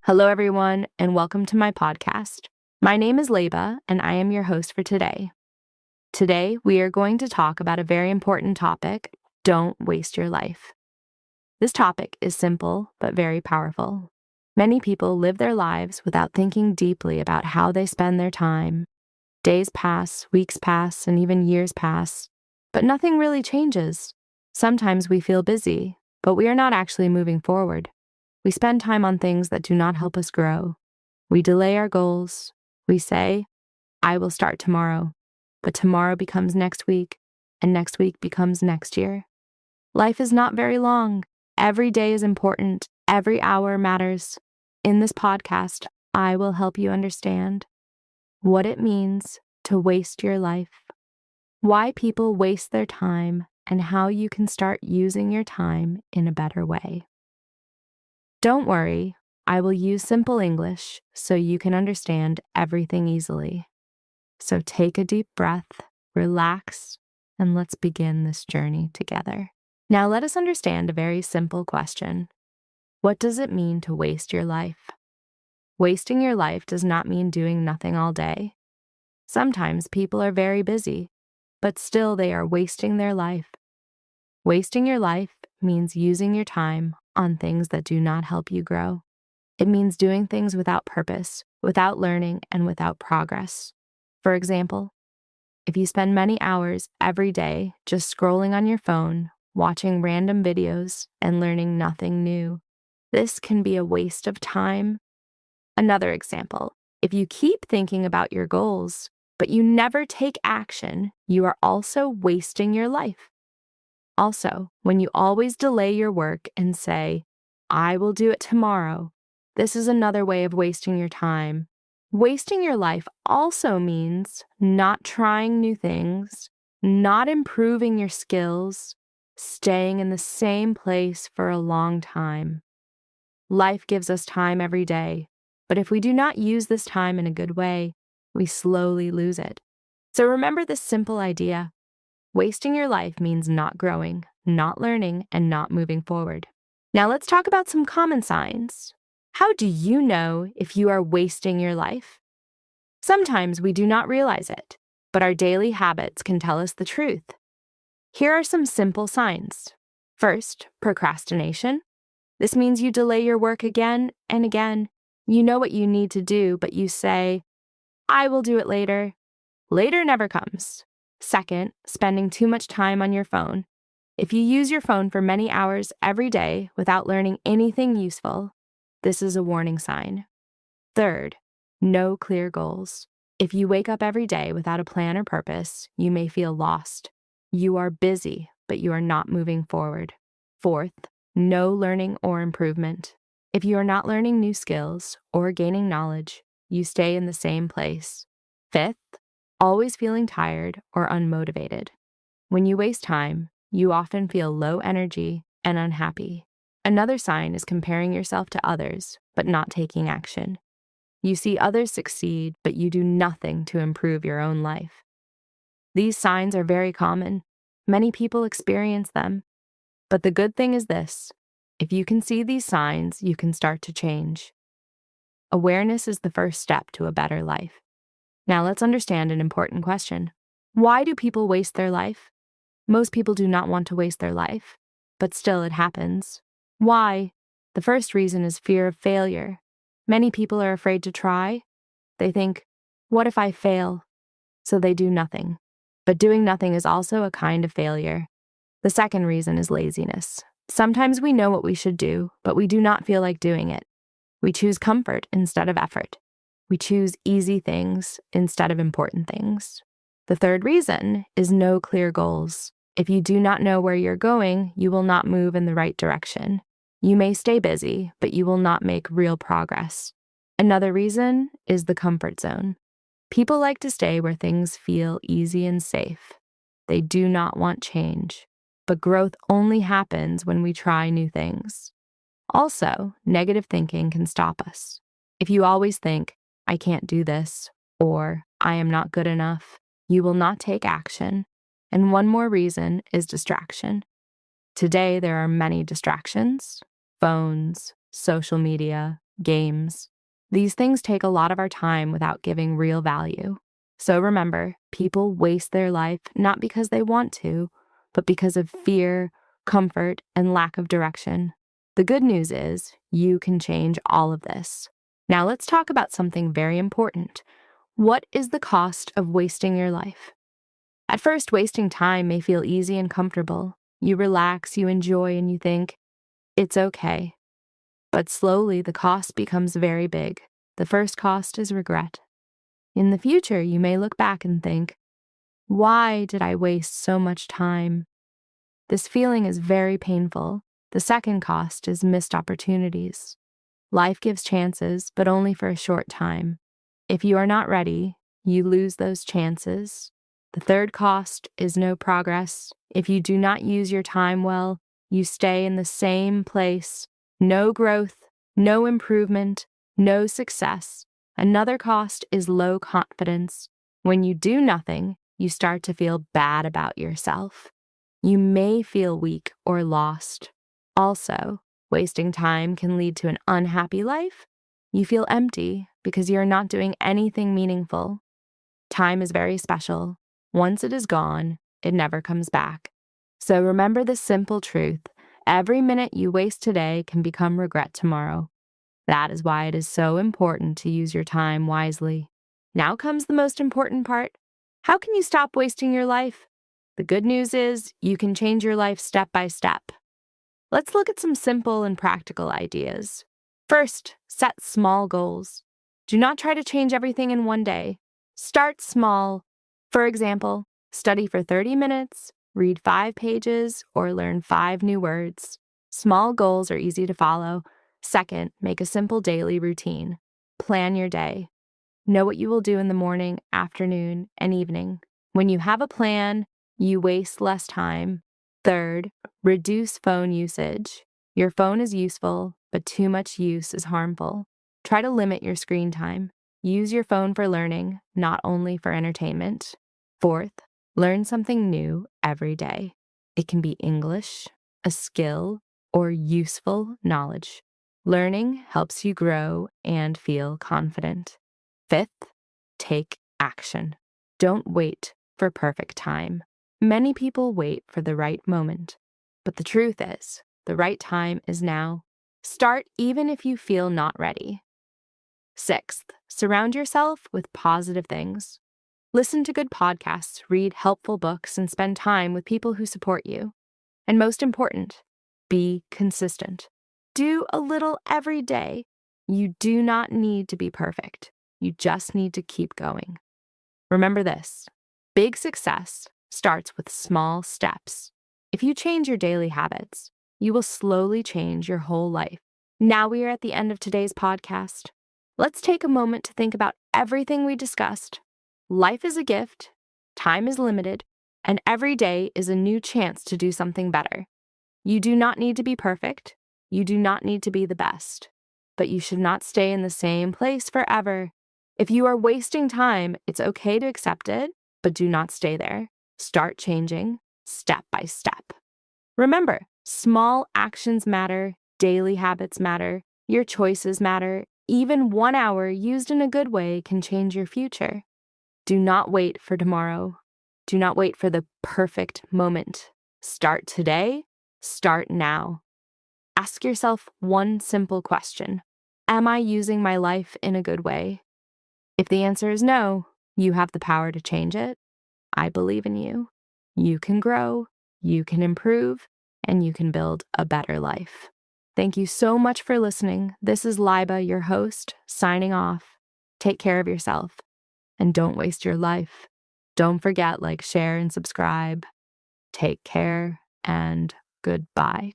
Hello, everyone, and welcome to my podcast. My name is Laiba, and I am your host for today. Today, we are going to talk about a very important topic: don't waste your life. This topic is simple but very powerful. Many people live their lives without thinking deeply about how they spend their time. Days pass, weeks pass, and even years pass, but nothing really changes. Sometimes we feel busy, but we are not actually moving forward. We spend time on things that do not help us grow. We delay our goals. We say, I will start tomorrow, but tomorrow becomes next week, and next week becomes next year. Life is not very long. Every day is important. Every hour matters. In this podcast, I will help you understand what it means to waste your life, why people waste their time, and how you can start using your time in a better way. Don't worry, I will use simple English so you can understand everything easily. So take a deep breath, relax, and let's begin this journey together. Now let us understand a very simple question. What does it mean to waste your life? Wasting your life does not mean doing nothing all day. Sometimes people are very busy, but still they are wasting their life. Wasting your life means using your time on things that do not help you grow. It means doing things without purpose, without learning, and without progress. For example, if you spend many hours every day just scrolling on your phone, watching random videos, and learning nothing new, this can be a waste of time. Another example, if you keep thinking about your goals, but you never take action, you are also wasting your life. Also, when you always delay your work and say, I will do it tomorrow, this is another way of wasting your time. Wasting your life also means not trying new things, not improving your skills, staying in the same place for a long time. Life gives us time every day, but if we do not use this time in a good way, we slowly lose it. So remember this simple idea. Wasting your life means not growing, not learning, and not moving forward. Now let's talk about some common signs. How do you know if you are wasting your life? Sometimes we do not realize it, but our daily habits can tell us the truth. Here are some simple signs. First, procrastination. This means you delay your work again and again. You know what you need to do, but you say, I will do it later. Later never comes. Second, spending too much time on your phone. If you use your phone for many hours every day without learning anything useful, this is a warning sign. Third, no clear goals. If you wake up every day without a plan or purpose, you may feel lost. You are busy, but you are not moving forward. Fourth, no learning or improvement. If you are not learning new skills or gaining knowledge, you stay in the same place. Fifth, always feeling tired or unmotivated. When you waste time, you often feel low energy and unhappy. Another sign is comparing yourself to others, but not taking action. You see others succeed, but you do nothing to improve your own life. These signs are very common. Many people experience them. But the good thing is this: if you can see these signs, you can start to change. Awareness is the first step to a better life. Now let's understand an important question. Why do people waste their life? Most people do not want to waste their life, but still it happens. Why? The first reason is fear of failure. Many people are afraid to try. They think, what if I fail? So they do nothing. But doing nothing is also a kind of failure. The second reason is laziness. Sometimes we know what we should do, but we do not feel like doing it. We choose comfort instead of effort. We choose easy things instead of important things. The third reason is no clear goals. If you do not know where you're going, you will not move in the right direction. You may stay busy, but you will not make real progress. Another reason is the comfort zone. People like to stay where things feel easy and safe. They do not want change, but growth only happens when we try new things. Also, negative thinking can stop us. If you always think, I can't do this, or I am not good enough, you will not take action. And one more reason is distraction. Today, there are many distractions: phones, social media, games. These things take a lot of our time without giving real value. So remember, people waste their life not because they want to, but because of fear, comfort, and lack of direction. The good news is you can change all of this. Now let's talk about something very important. What is the cost of wasting your life? At first, wasting time may feel easy and comfortable. You relax, you enjoy, and you think, it's okay. But slowly, the cost becomes very big. The first cost is regret. In the future, you may look back and think, why did I waste so much time? This feeling is very painful. The second cost is missed opportunities. Life gives chances, but only for a short time. If you are not ready, you lose those chances. The third cost is no progress. If you do not use your time well, you stay in the same place. No growth, no improvement, no success. Another cost is low confidence. When you do nothing, you start to feel bad about yourself. You may feel weak or lost. Also, wasting time can lead to an unhappy life. You feel empty because you're not doing anything meaningful. Time is very special. Once it is gone, it never comes back. So remember this simple truth. Every minute you waste today can become regret tomorrow. That is why it is so important to use your time wisely. Now comes the most important part. How can you stop wasting your life? The good news is you can change your life step by step. Let's look at some simple and practical ideas. First, set small goals. Do not try to change everything in one day. Start small. For example, study for 30 minutes, read 5 pages, or learn 5 new words. Small goals are easy to follow. Second, make a simple daily routine. Plan your day. Know what you will do in the morning, afternoon, and evening. When you have a plan, you waste less time. Third, reduce phone usage. Your phone is useful, but too much use is harmful. Try to limit your screen time. Use your phone for learning, not only for entertainment. Fourth, learn something new every day. It can be English, a skill, or useful knowledge. Learning helps you grow and feel confident. Fifth, take action. Don't wait for perfect time. Many people wait for the right moment, but the truth is, the right time is now. Start even if you feel not ready. Sixth, surround yourself with positive things. Listen to good podcasts, read helpful books, and spend time with people who support you. And most important, be consistent. Do a little every day. You do not need to be perfect. You just need to keep going. Remember this, big success starts with small steps. If you change your daily habits, you will slowly change your whole life. Now we are at the end of today's podcast. Let's take a moment to think about everything we discussed. Life is a gift, time is limited, and every day is a new chance to do something better. You do not need to be perfect. You do not need to be the best. But you should not stay in the same place forever. If you are wasting time, it's okay to accept it, but do not stay there. Start changing step by step. Remember, small actions matter, daily habits matter, your choices matter. Even 1 hour used in a good way can change your future. Do not wait for tomorrow. Do not wait for the perfect moment. Start today. Start now. Ask yourself one simple question. Am I using my life in a good way? If the answer is no, you have the power to change it. I believe in you. You can grow, you can improve, and you can build a better life. Thank you so much for listening. This is Laiba, your host, signing off. Take care of yourself, and don't waste your life. Don't forget, like, share, and subscribe. Take care, and goodbye.